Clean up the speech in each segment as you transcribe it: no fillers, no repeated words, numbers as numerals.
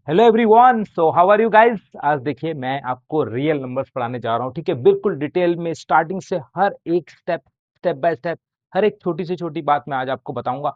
Hello everyone, so how are you guys. आज देखिए मैं आपको रियल नंबर्स पढ़ाने जा रहा हूँ। ठीक है, बिल्कुल डिटेल में स्टार्टिंग से हर एक स्टेप स्टेप बाय स्टेप हर एक छोटी से छोटी बात मैं आज आपको बताऊंगा।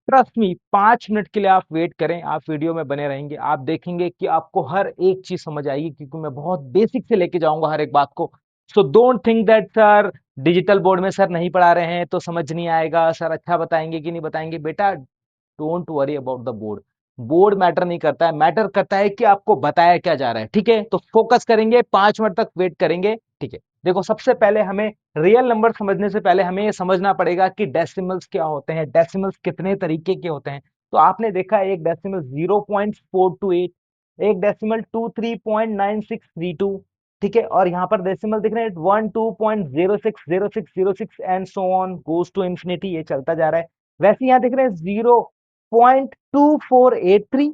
ट्रस्ट मी, 5 मिनट के लिए आप वेट करें, आप वीडियो में बने रहेंगे, आप देखेंगे कि आपको हर एक चीज समझ आएगी क्योंकि मैं बहुत बेसिक से लेके जाऊंगा हर एक बात को। So don't think that sir digital board में सर नहीं पढ़ा रहे हैं तो समझ नहीं आएगा, सर अच्छा बताएंगे कि नहीं बताएंगे। बेटा, don't worry about the board. Board matter नहीं करता है, मैटर करता है कि आपको बताया क्या जा रहा है। ठीक है, तो फोकस करेंगे, 5 मिनट तक वेट करेंगे। ठीक है, देखो सबसे पहले हमें रियल नंबर समझने से पहले हमें ये समझना पड़ेगा कि डेसिमल्स क्या होते हैं, डेसिमल्स कितने तरीके के होते हैं। तो आपने देखा एक डेसिमल 0.428, एक डेसिमल 23.9632। ठीक है, और यहाँ पर डेसिमल दिख रहे हैं 12.060606 and so on goes to infinity, ये चलता जा रहा है। वैसे यहाँ दिख रहे हैं 0.2483,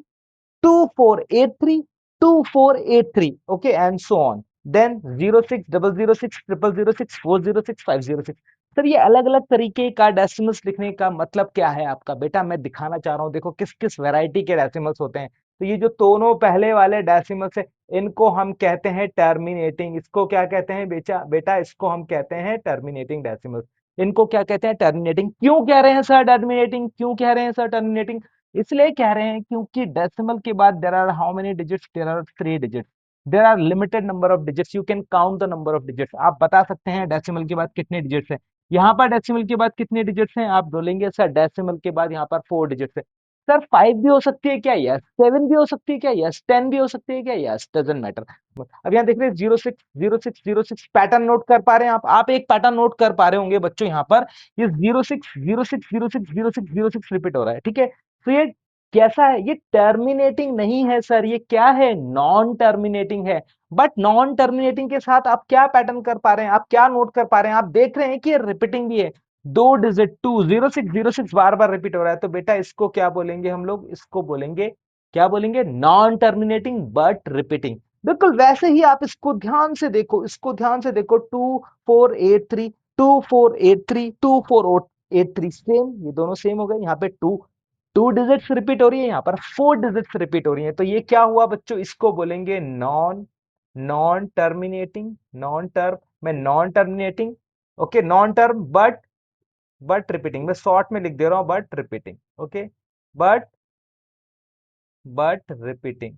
2483, 2483, okay, and so on. Then 06006006 0006 506। Sir ये अलग अलग तरीके का डेसिमल्स लिखने का मतलब क्या है आपका? बेटा मैं दिखाना चाह रहा हूँ, देखो किस किस वैरायटी के डेसिमल्स होते हैं। तो ये जो दोनों पहले वाले डेसिमल्स है, इनको हम कहते हैं टर्मिनेटिंग। इसको क्या कहते हैं बेटा? बेटा इसको हम कहते हैं टर्मिनेटिंग डेसिमल्स। इनको क्या कहते हैं? टर्मिनेटिंग। क्यों कह रहे हैं सर टर्मिनेटिंग? क्यों कह रहे हैं सर टर्मिनेटिंग? इसलिए कह रहे हैं क्योंकि डेसिमल के बाद there are how many digits? There are 3 digits. There are limited number of digits, you can count the number of digits. आप बता सकते हैं डेसिमल के बाद कितने डिजिट्स हैं। यहाँ पर डेसिमल के बाद कितने डिजिट्स हैं? आप बोलेंगे सर डेसिमल के बाद यहाँ पर 4 डिजिट्स है। सर 5 भी हो सकती है क्या? यस। 7 भी हो सकती है क्या? यस। 10 भी हो सकती है क्या? यस। Doesn't matter. अब यहाँ देख रहे हैं 060606 पैटर्न नोट कर पा रहे हैं आप एक पैटर्न नोट कर पा रहे होंगे बच्चों यहाँ पर। ये 0606060606 रिपीट हो रहा है। ठीक है, तो ये कैसा है? ये टर्मिनेटिंग नहीं है सर, ये क्या है? नॉन टर्मिनेटिंग है। बट नॉन टर्मिनेटिंग के साथ आप क्या पैटर्न कर पा रहे हैं, आप क्या नोट कर पा रहे हैं? आप देख रहे हैं कि ये रिपीटिंग भी है। 2 डिजिट 2 0606 बार बार रिपीट हो रहा है, तो बेटा इसको क्या बोलेंगे हम लोग? इसको बोलेंगे, क्या बोलेंगे? Non terminating but repeating. बिल्कुल वैसे ही आप इसको ध्यान से देखो, इसको ध्यान से देखो। 2483, 2483, 2483, सेम, ये दोनों सेम हो गए। यहाँ पे टू डिजिट्स रिपीट हो रही है, यहाँ पर 4 डिजिट्स रिपीट हो रही है, तो ये क्या हुआ बच्चों? इसको बोलेंगे non non terminating. Non term में non terminating, okay, non term but repeating. मैं शॉर्ट में लिख दे रहा हूं, but repeating, okay, but repeating.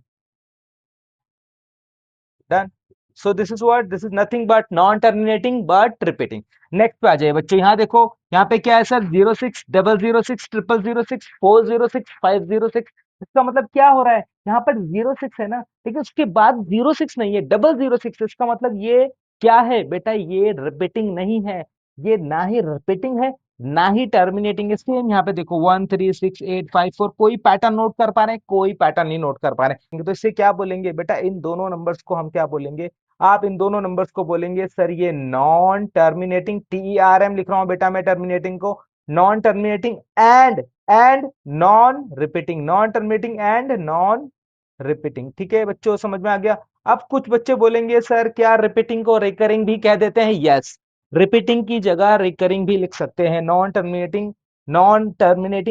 Done. So this is what, this is nothing but non terminating but repeating. Next पे आ जाइए बच्चों, यहाँ देखो, यहाँ पे क्या है सर? 060060000406 506। इसका मतलब क्या हो रहा है? यहाँ पर 06 है ना, ठीक है, उसके बाद 06 नहीं है, 006। इसका मतलब ये क्या है बेटा? ये रिपीटिंग नहीं है, ये ना ही रिपीटिंग है ना ही टर्मिनेटिंग है। सेम यहाँ पे देखो 136854, कोई पैटर्न नोट कर पा रहे हैं? कोई पैटर्न नहीं नोट कर पा रहे हैं। तो इससे क्या बोलेंगे बेटा? इन दोनों नंबर्स को हम क्या बोलेंगे? आप इन दोनों नंबर्स को बोलेंगे सर ये नॉन टर्मिनेटिंग। TERM लिख रहा हूं बेटा मैं टर्मिनेटिंग को। Non terminating and non repeating, non terminating and non repeating. ठीक है बच्चों, समझ में आ गया? अब कुछ बच्चे बोलेंगे सर क्या रिपीटिंग को रिकरिंग भी कह देते हैं? यस, रिपीटिंग की जगह रिकरिंग भी लिख सकते हैं। Non terminating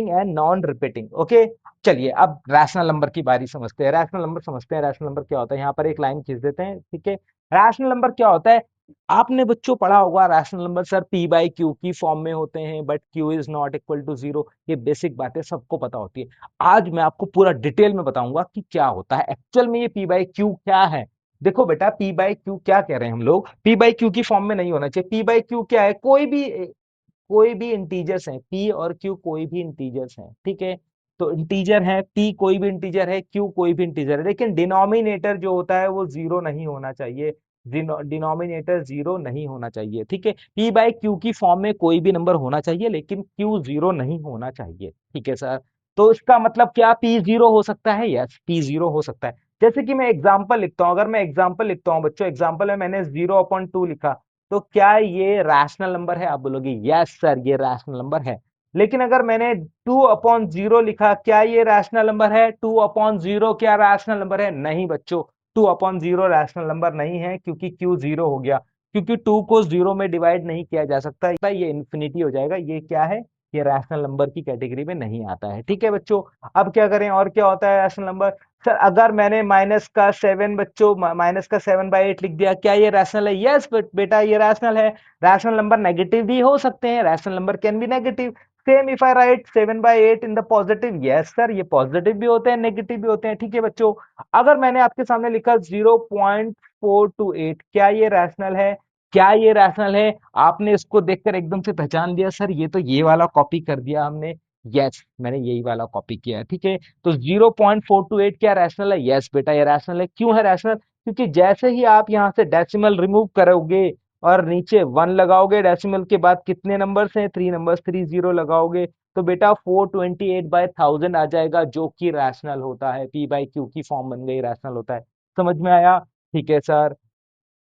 and non repeating, okay. चलिए अब रैशनल नंबर की बारी, समझते हैं रैशनल नंबर, समझते हैं रैशनल नंबर क्या होता है। यहाँ पर एक लाइन खींच देते हैं, ठीक है। रैशनल नंबर क्या होता है? आपने बच्चों पढ़ा होगा रैशनल नंबर सर पी बाई क्यू की फॉर्म में होते हैं, but Q is not equal to zero. ये बेसिक बातें सबको पता होती है। आज मैं आपको पूरा डिटेल में बताऊंगा कि क्या होता है एक्चुअल में, ये पी बाई क्यू क्या है। देखो बेटा, पी बाई क्यू क्या कह रहे हैं हम लोग? पी बाई क्यू की फॉर्म में नहीं होना चाहिए। पी बाई क्यू क्या है? कोई भी इंटीजर्स हैं, पी और क्यू कोई भी इंटीजर्स हैं, ठीक है। तो इंटीजर है, पी कोई भी इंटीजर है, क्यू कोई भी इंटीजर है, लेकिन डिनोमिनेटर जो होता है वो जीरो नहीं होना चाहिए। डिनोमिनेटर जीरो नहीं होना चाहिए, ठीक है। पी बाई क्यू की फॉर्म में कोई भी नंबर होना चाहिए, लेकिन क्यू जीरो नहीं होना चाहिए, ठीक है सर। तो इसका मतलब क्या? पी जीरो हो सकता है? यस, पी जीरो हो सकता है। जैसे कि मैं एग्जाम्पल लिखता हूं, अगर मैं एग्जाम्पल लिखता हूं बच्चों, एग्जाम्पल में मैंने 0/2 लिखा, तो क्या ये रैशनल नंबर है? आप बोलोगे यस सर ये रैशनल नंबर है। लेकिन अगर मैंने 2/0 लिखा, क्या ये रैशनल नंबर है? 2/0 क्या रैशनल नंबर है? नहीं बच्चों, 2/0 रैशनल नंबर नहीं है, क्योंकि क्यू जीरो हो गया। क्योंकि 2 को जीरो में डिवाइड नहीं किया जा सकता, ये इंफिनिटी हो जाएगा। ये क्या है? ये रैशनल नंबर की कैटेगरी में नहीं आता है। ठीक है बच्चों, अब क्या करें, और क्या होता है रैशनल नंबर? सर अगर मैंने माइनस का 7/8 लिख दिया, क्या ये रैशनल है? यस बेटा ये रैशनल है। रैशनल नंबर नेगेटिव भी हो सकते हैं, rational number can be negative. Same if I right 7/8 in the positive, yes sir ये पॉजिटिव भी होते हैं नेगेटिव भी होते हैं। ठीक है बच्चों, अगर मैंने आपके सामने लिखा 0.428, क्या ये रैशनल है? क्या ये रैशनल है? आपने इसको देखकर एकदम से पहचान लिया, सर ये तो ये वाला कॉपी कर दिया हमने। यस मैंने यही वाला कॉपी किया है। ठीक है, तो 0.428 क्या रैशनल है? यस बेटा ये रैशनल है। क्यों है रैशनल? क्योंकि जैसे ही आप यहाँ से डेसिमल रिमूव करोगे और नीचे 1 लगाओगे, डेसिमल के बाद कितने नंबर्स हैं? 3 नंबर्स, 30 लगाओगे तो बेटा 428/1000 आ जाएगा, जो कि रैशनल होता है। पी बाई क्यू की फॉर्म बन गई, रैशनल होता है। समझ में आया? ठीक है सर।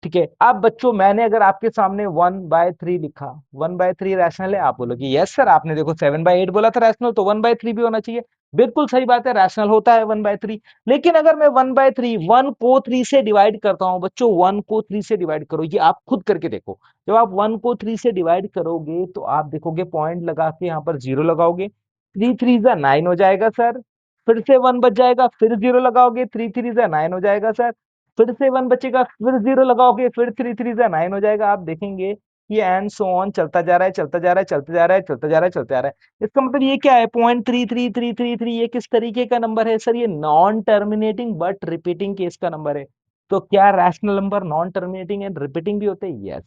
ठीक है, अब बच्चों मैंने अगर आपके सामने 1/3 लिखा, 1/3 रैशनल है? आप बोलोगे यस सर, आपने देखो 7/8 बोला था रैशनल, तो 1/3 भी होना चाहिए। बिल्कुल सही बात है, रैशनल होता है 1/3। लेकिन अगर मैं 1/3, 1 को 3 से डिवाइड करता हूं बच्चों, 1 को 3 से डिवाइड करो, ये आप खुद करके देखो। जब आप 1 को 3 से डिवाइड करोगे तो आप देखोगे पॉइंट लगा के यहाँ पर 0 लगाओगे, 3 3 जा 9 हो जाएगा सर। फिर से 1 बच जाएगा, फिर 0 लगाओगे, 3 3 जा 9 हो जाएगा सर। फिर से 1 बचेगा, फिर 0 लगाओगे, फिर 3 3 जा 9 हो जाएगा। आप देखेंगे कि एंड सो ऑन चलता जा रहा है, चलता जा रहा है, चलता जा रहा है, चलता जा रहा है, चलता जा रहा है। इसका मतलब ये क्या है? 0.33333, ये किस तरीके का नंबर है सर? ये non terminating but repeating case का नंबर है। तो क्या rational number non terminating and repeating भी होते हैं? यस।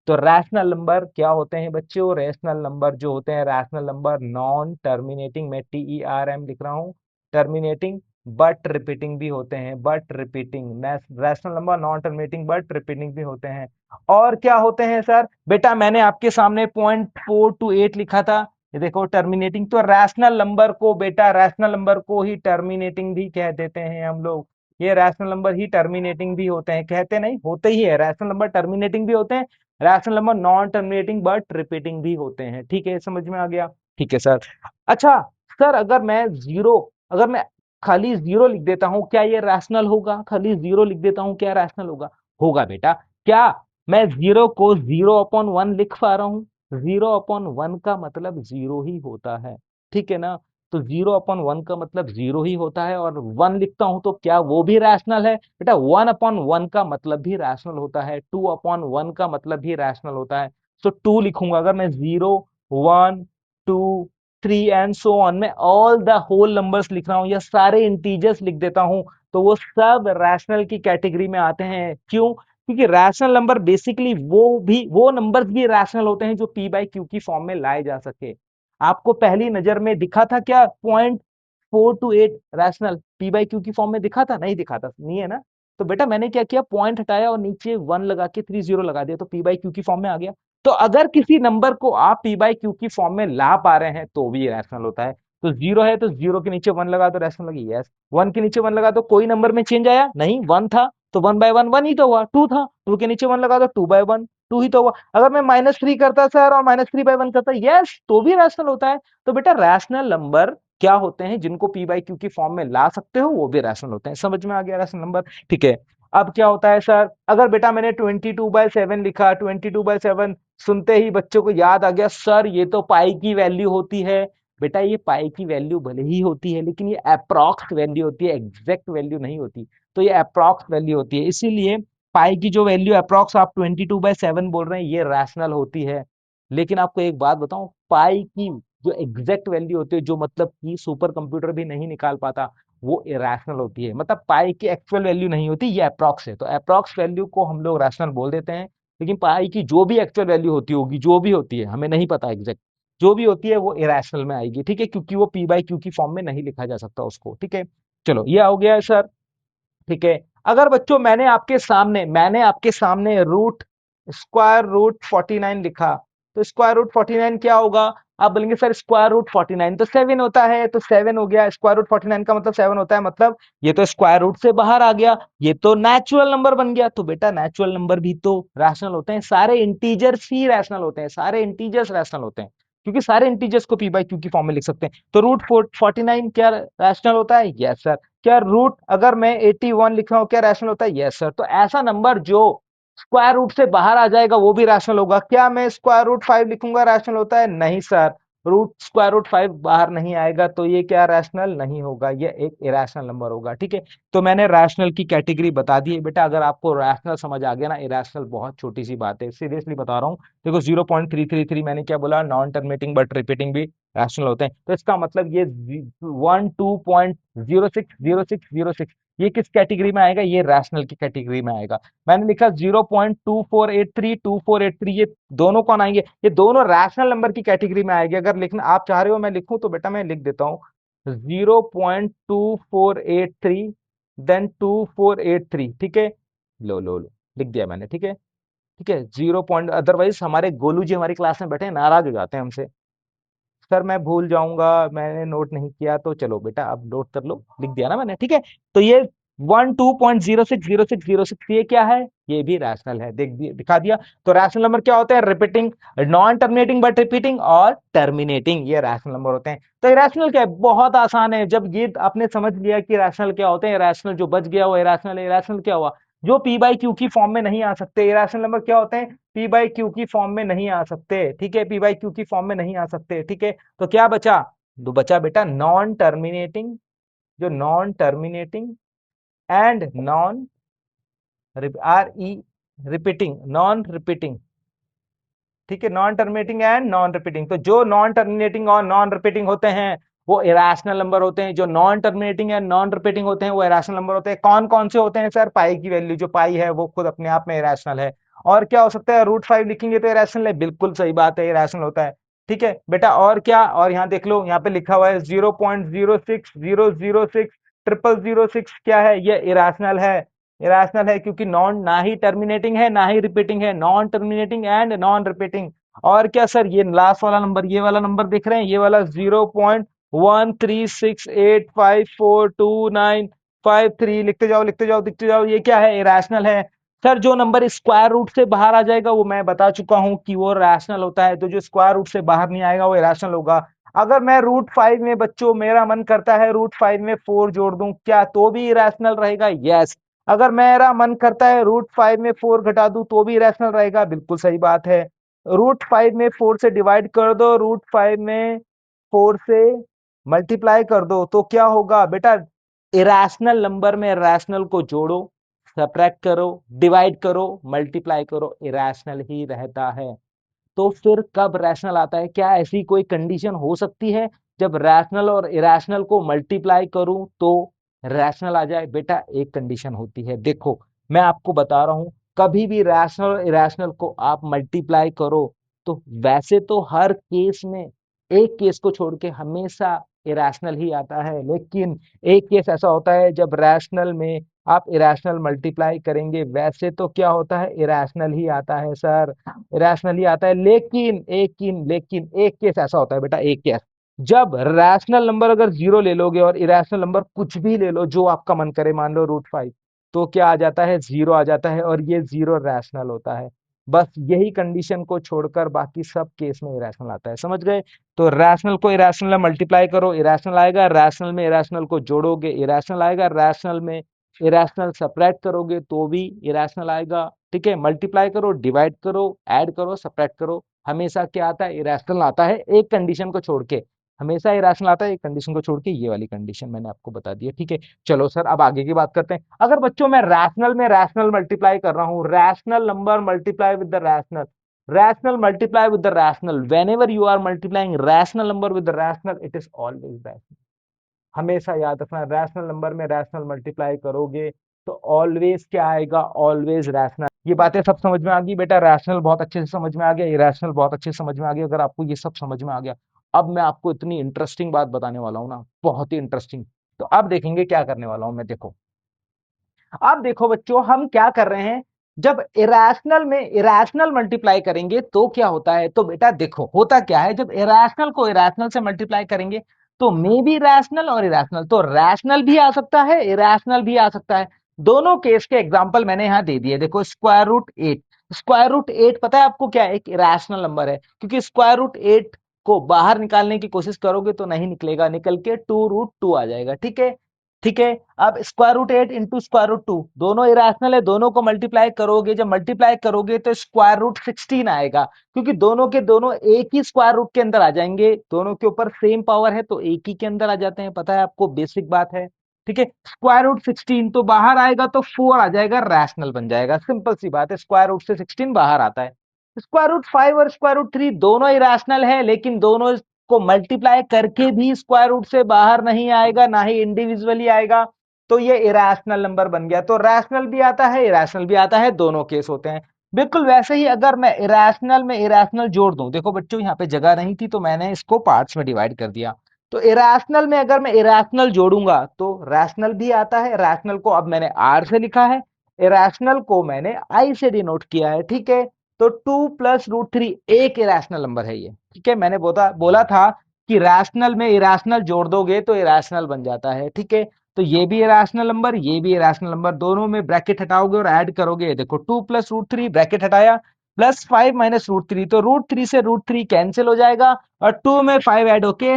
तो रैशनल नंबर क्या होते हैं बच्चों? रैशनल नंबर जो होते हैं, रैशनल नंबर नॉन टर्मिनेटिंग, मैं TERM लिख रहा हूँ, टर्मिनेटिंग बट रिपीटिंग भी होते हैं। But repeating rational number non terminating but repeating भी होते हैं। और क्या होते हैं सर? बेटा मैंने आपके सामने 0.428 लिखा था, ये देखो टर्मिनेटिंग। तो रैशनल नंबर को बेटा, रैशनल नंबर को ही टर्मिनेटिंग भी कह देते हैं हम लोग। ये रैशनल नंबर ही टर्मिनेटिंग भी होते हैं, कहते नहीं, होते ही है। रैशनल नंबर टर्मिनेटिंग भी होते हैं, rational number non terminating but repeating भी होते हैं। ठीक है, समझ में आ गया? ठीक है सर। अच्छा सर, अगर मैं खाली 0 लिख देता हूं, क्या ये रैशनल होगा? खाली 0 लिख देता हूं, क्या रैशनल होगा? होगा बेटा। क्या मैं 0 को 0/1 लिख पा रहा हूं? 0/1 का मतलब 0 ही होता है। ठीक है ना? तो 0/1 का मतलब 0 ही होता है, और 1 लिखता हूं तो क्या वो भी रैशनल है? बेटा 1/1 का मतलब भी रैशनल होता है, 2/1 का मतलब भी रैशनल होता है। तो 2 लिखूंगा, अगर मैं 0 1 2 3 एंड सो ऑन में ऑल द होल नंबर्स लिख रहा हूं या सारे इंटीजर्स लिख देता हूं, तो वो सब रैशनल की कैटेगरी में आते हैं। क्यों? क्योंकि रैशनल नंबर बेसिकली वो नंबर्स भी रैशनल होते हैं जो पी बाई क्यू की फॉर्म में लाए जा सके। आपको पहली नजर में दिखा था क्या 0.428 रैशनल पी बाई क्यू की फॉर्म में दिखा था? नहीं दिखा था, नहीं है ना? तो बेटा मैंने क्या किया, पॉइंट हटाया और नीचे 1 लगा के 30 लगा दिया, तो पी बाई क्यू की फॉर्म में आ गया। तो अगर किसी नंबर को आप पी बाई क्यू की फॉर्म में ला पा रहे हैं तो भी रैशनल होता है। तो 0 है तो 0 के नीचे 1 लगा दो, रैशनल लगी। यस। 1 के नीचे 1 लगा दो, कोई नंबर में चेंज आया? नहीं, 1 था तो 1/1 1 ही तो हुआ। 2 था, 2 के नीचे 1 लगा दो, 2/1 2 ही तो हुआ। अगर मैं -3 करता सर और -3/1 करता, यस, तो भी रैशनल होता है। तो बेटा रैशनल नंबर क्या होते हैं? जिनको पी बाई क्यू की फॉर्म में ला सकते हो वो भी रैशनल होते हैं। समझ में आ गया रैशनल नंबर? ठीक है। अब क्या होता है सर, अगर बेटा मैंने 22/7 लिखा, 22/7 सुनते ही बच्चों को याद आ गया, सर ये तो पाई की वैल्यू होती है। बेटा ये पाई की वैल्यू भले ही होती है, लेकिन ये अप्रॉक्स वैल्यू होती है, एग्जैक्ट वैल्यू नहीं होती। तो ये अप्रॉक्स वैल्यू होती है, इसीलिए पाई की जो वैल्यू अप्रॉक्स आप 22/7 बोल रहे हैं, ये रैशनल होती है। लेकिन आपको एक बात बताऊं, पाई की जो एग्जैक्ट वैल्यू होती है, जो मतलब कि सुपर कंप्यूटर भी नहीं निकाल पाता, वो इरेशनल होती है। मतलब पाई की एक्चुअल वैल्यू नहीं होती, ये अप्रॉक्स है। तो अप्रॉक्स वैल्यू को हम लोग रैशनल बोल देते हैं। लेकिन पाई की जो भी एक्चुअल वैल्यू होती होगी, जो भी होती है, हमें नहीं पता एग्जैक्ट, जो भी होती है वो इरेशनल में आएगी। ठीक है, क्योंकि वो पी बाई क्यू की फॉर्म में नहीं लिखा जा सकता उसको। ठीक है, चलो ये हो गया है सर। ठीक है, अगर बच्चों मैंने आपके सामने स्क्वायर रूट 49 लिखा, तो स्क्वायर रूट 49 क्या होगा? आप बोलेंगे सर स्क्वायर रूट 49 तो 7 होता है, तो 7 हो गया। स्क्वायर रूट 49 का मतलब 7 होता है, मतलब ये तो स्क्वायर रूट से बाहर आ गया, ये तो नेचुरल नंबर बन गया। तो बेटा नेचुरल नंबर भी तो रैशनल होते हैं, सारे इंटीजर्स ही रैशनल होते हैं, सारे इंटीजर्स रैशनल होते हैं, क्योंकि सारे इंटीजर्स को पी बाई क्यू की फॉर्म में लिख सकते हैं। तो रूट 49 क्या रैशनल होता है? Yes sir. क्या रूट अगर मैं 81 लिख रहा हूं, क्या रैशनल होता है? Yes sir. तो ऐसा नंबर जो स्क्वायर रूट से बाहर आ जाएगा वो भी रैशनल होगा। क्या मैं स्क्वायर रूट 5 लिखूंगा, रैशनल होता है? नहीं सर। रूट स्क्वायर रूट 5 बाहर नहीं आएगा तो ये क्या रैशनल नहीं होगा, ये एक इरेशनल नंबर होगा। ठीक है, तो मैंने रैशनल की कैटेगरी बता दी है बेटा। अगर आपको रैशनल समझ आ गया ना, इरेशनल बहुत छोटी सी बात है, सीरियसली बता रहा हूँ। देखो 0.333 मैंने क्या बोला, नॉन टर्मिनेटिंग बट रिपीटिंग भी रैशनल होते हैं। तो इसका मतलब ये 12.060606 ये किस कैटेगरी में आएगा, ये रैशनल की कैटेगरी में आएगा। मैंने लिखा 0.2483 ये दोनों कौन आएंगे, ये दोनों रैशनल नंबर की कैटेगरी में आएंगे। अगर लिखना आप चाह रहे हो मैं लिखूं तो बेटा मैं लिख देता हूं 0.2483 देन 2483। ठीक है, लो लिख दिया मैंने। ठीक है, ठीक है, 0 अदरवाइज हमारे गोलू जी हमारी क्लास में बैठे हैं, नाराज हो जाते हैं हमसे, सर मैं भूल जाऊंगा, मैंने नोट नहीं किया। तो चलो बेटा अब नोट कर लो, लिख दिया ना मैंने। ठीक है, तो ये 12.060606 ये क्या है, ये भी रैशनल है, दिखा दिया। तो रैशनल नंबर क्या होते हैं, repeating, non terminating but repeating और टर्मिनेटिंग, ये रैशनल नंबर होते हैं। तो इरेशनल क्या है, बहुत आसान है। जब ये आपने समझ लिया कि रैशनल क्या होते हैं, इरेशनल जो बच गया वो इरेशनल है। इरेशनल क्या हुआ, जो पी बाई क्यू की फॉर्म में नहीं आ सकते। इरेशनल नंबर क्या होते हैं, पी बाई क्यू की फॉर्म में नहीं आ सकते। ठीक है, पी बाई क्यू की फॉर्म में नहीं आ सकते। ठीक है, तो क्या बचा, तो बचा बेटा नॉन टर्मिनेटिंग, जो non terminating and non R E repeating, non repeating. ठीक है, non terminating and non repeating. तो जो नॉन टर्मिनेटिंग और नॉन रिपीटिंग होते हैं वो इरेशनल नंबर होते हैं, जो non terminating and non repeating होते हैं वो इरेशनल नंबर होते हैं। कौन कौन से होते हैं सर, पाई की वैल्यू, जो पाई है वो खुद अपने आप में इरेशनल है। और क्या हो सकता है, रूट 5 लिखेंगे तो इरेशनल है, बिल्कुल सही बात है, इरेशनल होता है। ठीक है बेटा, और क्या, और यहाँ देख लो, यहाँ पे लिखा हुआ है 0.06006 क्या है, ये इरेशनल है। इरेशनल है क्योंकि नॉन, ना ही टर्मिनेटिंग है ना ही रिपीटिंग है, non terminating and non repeating. और क्या सर, ये लास्ट वाला नंबर, ये वाला नंबर देख रहे हैं, ये वाला 0.1368542953, लिखते जाओ लिखते जाओ लिखते जाओ, ये क्या है, इरेशनल है। सर जो नंबर स्क्वायर रूट से बाहर आ जाएगा वो मैं बता चुका हूं कि वो रैशनल होता है, तो जो स्क्वायर रूट से बाहर नहीं आएगा वो इरेशनल होगा। अगर मैं रूट 5 में बच्चों, मेरा मन करता है रूट 5 में 4 जोड़ दूं, क्या तो भी इरेशनल रहेगा, यस। अगर मेरा मन करता है रूट 5 में 4 घटा दूं तो भी इरेशनल रहेगा, बिल्कुल सही बात है। रूट 5 में 4 से डिवाइड कर दो, रूट 5 में 4 से मल्टीप्लाई कर दो, तो क्या होगा बेटा, इरेशनल नंबर में रैशनल को जोड़ो, सब्ट्रैक्ट करो, डिवाइड करो, मल्टीप्लाई करो, इरेशनल ही रहता है। तो फिर कब रैशनल आता है, क्या ऐसी कोई कंडीशन हो सकती है जब रैशनल और इरेशनल को मल्टीप्लाई करूं तो रैशनल आ जाए, बेटा एक कंडीशन होती है। देखो मैं आपको बता रहा हूं, कभी भी रैशनल और इरेशनल को आप मल्टीप्लाई करो तो वैसे तो हर केस में एक केस को छोड़ के हमेशा इरेशनल ही आता है, लेकिन एक केस ऐसा होता है जब रैशनल में आप इरेशनल मल्टीप्लाई करेंगे, वैसे तो क्या होता है, इरेशनल ही आता है सर, इरेशनल ही आता है। लेकिन एक केस ऐसा होता है बेटा, एक केस जब रैशनल नंबर अगर 0 ले लोगे और इरेशनल नंबर कुछ भी ले लो जो आपका मन करे, मान लो रूट 5, तो क्या आ जाता है, 0 आ जाता है, और ये 0 रैशनल होता है। बस यही कंडीशन को छोड़कर बाकी सब केस में इरेशनल आता है, समझ गए। तो रैशनल को इरेशनल में मल्टीप्लाई करो, इरेशनल आएगा, रैशनल में इरेशनल को जोड़ोगे, इरेशनल आएगा, रैशनल में इरेशनल सब्ट्रैक्ट करोगे तो भी इरेशनल आएगा। ठीक है, मल्टीप्लाई करो, डिवाइड करो, ऐड करो, सब्ट्रैक्ट करो, हमेशा क्या आता है, इरेशनल आता है, एक कंडीशन को छोड़ के हमेशा इरेशनल आता है, एक कंडीशन को छोड़ के, ये वाली कंडीशन मैंने आपको बता दी है। ठीक है, चलो सर अब आगे की बात करते हैं। अगर बच्चों मैं रैशनल में रैशनल मल्टीप्लाई कर रहा हूं, rational number multiply with the rational, rational multiply with the rational, whenever you are multiplying rational number with the rational, it is always rational। हमेशा याद रखना, रैशनल नंबर में रैशनल मल्टीप्लाई करोगे तो ऑलवेज क्या आएगा, ऑलवेज रैशनल। ये बातें सब समझ में आ गई बेटा, रैशनल बहुत अच्छे से समझ में आ गया, इरेशनल बहुत अच्छे से समझ में आ गया। अगर आपको ये सब समझ में आ गया, अब मैं आपको इतनी इंटरेस्टिंग बात बताने वाला हूं ना, बहुत ही इंटरेस्टिंग। तो अब देखेंगे क्या करने वाला हूं मैं, देखो अब देखो बच्चों हम क्या कर रहे हैं, जब इरेशनल में इरेशनल मल्टीप्लाई करेंगे तो क्या होता है, तो बेटा देखो होता क्या है, जब इरेशनल को इरेशनल से मल्टीप्लाई करेंगे तो मे बी रैशनल और इरेशनल, तो रैशनल भी आ सकता है, इरेशनल भी आ सकता है। दोनों केस के एग्जांपल मैंने यहां दे दिए, देखो स्क्वायर रूट 8, स्क्वायर रूट 8 पता है आपको क्या है, एक इरेशनल नंबर है, क्योंकि स्क्वायर रूट 8 को बाहर निकालने की कोशिश करोगे तो नहीं निकलेगा, निकल के 2√2 आ जाएगा। ठीक है, ठीक है। अब square root 8 into square root 2 दोनों इरेशनल है, दोनों को मल्टीप्लाई करोगे, जब मल्टीप्लाई करोगे तो स्क्वायर रूट 16 आएगा, क्योंकि दोनों के दोनों एक ही स्क्वायर रूट के अंदर आ जाएंगे, दोनों के ऊपर सेम पावर है तो एक ही के अंदर आ जाते हैं, पता है आपको, बेसिक बात है। ठीक है, स्क्वायर रूट 16 तो बाहर आएगा तो 4 आ जाएगा, रैशनल बन जाएगा, सिंपल सी बात है, स्क्वायर रूट से 16 बाहर आता है। स्क्वायर रूट 5 और स्क्वायर रूट 3 दोनों इरेशनल है, लेकिन दोनों को मल्टीप्लाई करके भी स्क्वायर रूट से बाहर नहीं आएगा, ना ही इंडिविजुअली आएगा, तो ये इरेशनल नंबर बन गया। तो रैशनल भी आता है, इरेशनल भी आता है, दोनों केस होते हैं। बिल्कुल वैसे ही अगर मैं इरेशनल में इरेशनल जोड़ दूं, देखो बच्चों यहाँ पे जगह नहीं थी तो मैंने इसको पार्ट्स में डिवाइड कर दिया। तो इरेशनल में अगर मैं इरेशनल जोड़ूंगा तो रैशनल भी आता है, रैशनल को अब मैंने आर से लिखा है, इरेशनल को मैंने आई से डिनोट किया है। ठीक है, तो 2 + √3 एक इरेशनल नंबर है ये। ठीक है, मैंने बोला बोला था कि रैशनल में इरेशनल जोड़ दोगे तो इरेशनल बन जाता है। ठीक है, तो ये भी इरेशनल नंबर, ये भी इरेशनल नंबर, दोनों में ब्रैकेट हटाओगे और ऐड करोगे, देखो 2 + √3 ब्रैकेट हटाया, +5 - √3, तो √3 से √3 कैंसिल हो जाएगा और 2 में 5 ऐड होके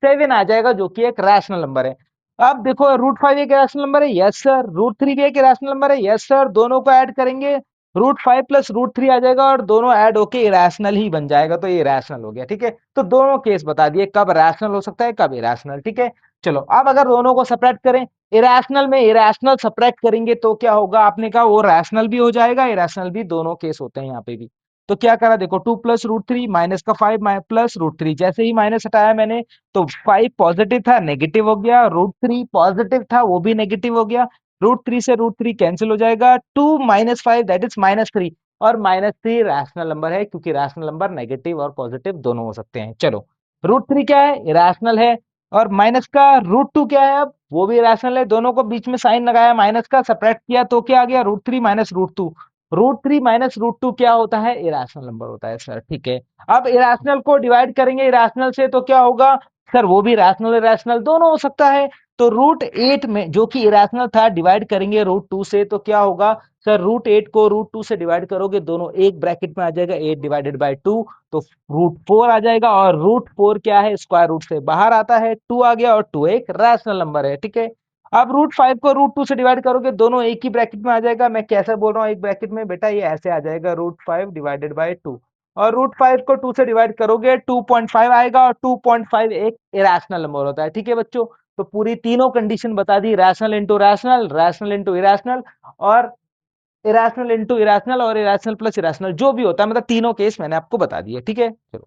7 आ जाएगा, जो कि एक रैशनल नंबर है। अब देखो √5 एक रैशनल नंबर है, यस सर, √3 भी एक रैशनल नंबर है, यस सर, दोनों को ऐड करेंगे, √5 + √3 आ जाएगा और दोनों ऐड होके इरेशनल ही बन जाएगा, तो ये रैशनल हो गया। ठीक है, तो दोनों केस बता दिए, कब रैशनल हो सकता है, कब इरेशनल। ठीक है, चलो अब अगर दोनों को सेपरेट करें, इरेशनल में इरेशनल सेपरेट करेंगे तो क्या होगा, आपने कहा वो रैशनल भी हो जाएगा, इरेशनल भी, दोनों केस होते हैं यहाँ पे भी। तो क्या करा, देखो 2 + √3 माइनस का 5 +√3, जैसे ही माइनस हटाया मैंने तो 5 पॉजिटिव था, नेगेटिव हो गया, √3 पॉजिटिव था, वो भी नेगेटिव हो गया, √3 से √3 कैंसिल हो जाएगा, 2 - 5 दैट इज -3, और -3 रैशनल नंबर है, क्योंकि रैशनल नंबर नेगेटिव और पॉजिटिव दोनों हो सकते हैं। चलो, √3 क्या है, इरेशनल है, और माइनस का √2 क्या है, अब वो भी रैशनल है, दोनों को बीच में साइन लगाया, माइनस का सब्ट्रैक्ट किया तो क्या आ गया, √3 - √2, √3 - √2 क्या होता है, इरेशनल नंबर होता है सर। ठीक है, अब इरेशनल को डिवाइड करेंगे इरेशनल से तो क्या होगा सर, वो भी रैशनल इरेशनल दोनों हो सकता है। तो √8 में जो कि इरेशनल था, डिवाइड करेंगे √2 से तो क्या होगा सर, √8 को √2 से डिवाइड करोगे, दोनों एक ब्रैकेट में आ जाएगा, 8/2, तो √4 आ जाएगा, और √4 क्या है, स्क्वायर रूट से बाहर आता है, 2 आ गया, और 2 एक रैशनल नंबर है। ठीक है, अब √5 को √2 से डिवाइड करोगे, दोनों एक ही ब्रैकेट में आ जाएगा, मैं कैसे बोल रहा हूँ एक ब्रैकेट में, बेटा ये ऐसे आ जाएगा, √5/2, और √5 को 2 से डिवाइड करोगे 2.5 आएगा, और 2.5 एक इरेशनल नंबर होता है। ठीक है बच्चों, तो पूरी तीनों कंडीशन बता दी, rational into rational, rational into irrational, और इरेशनल इंटू इरेशनल, और इरेशनल प्लस इरेशनल, जो भी होता है, मतलब तीनों केस मैंने आपको बता दिए। ठीक है, चलो।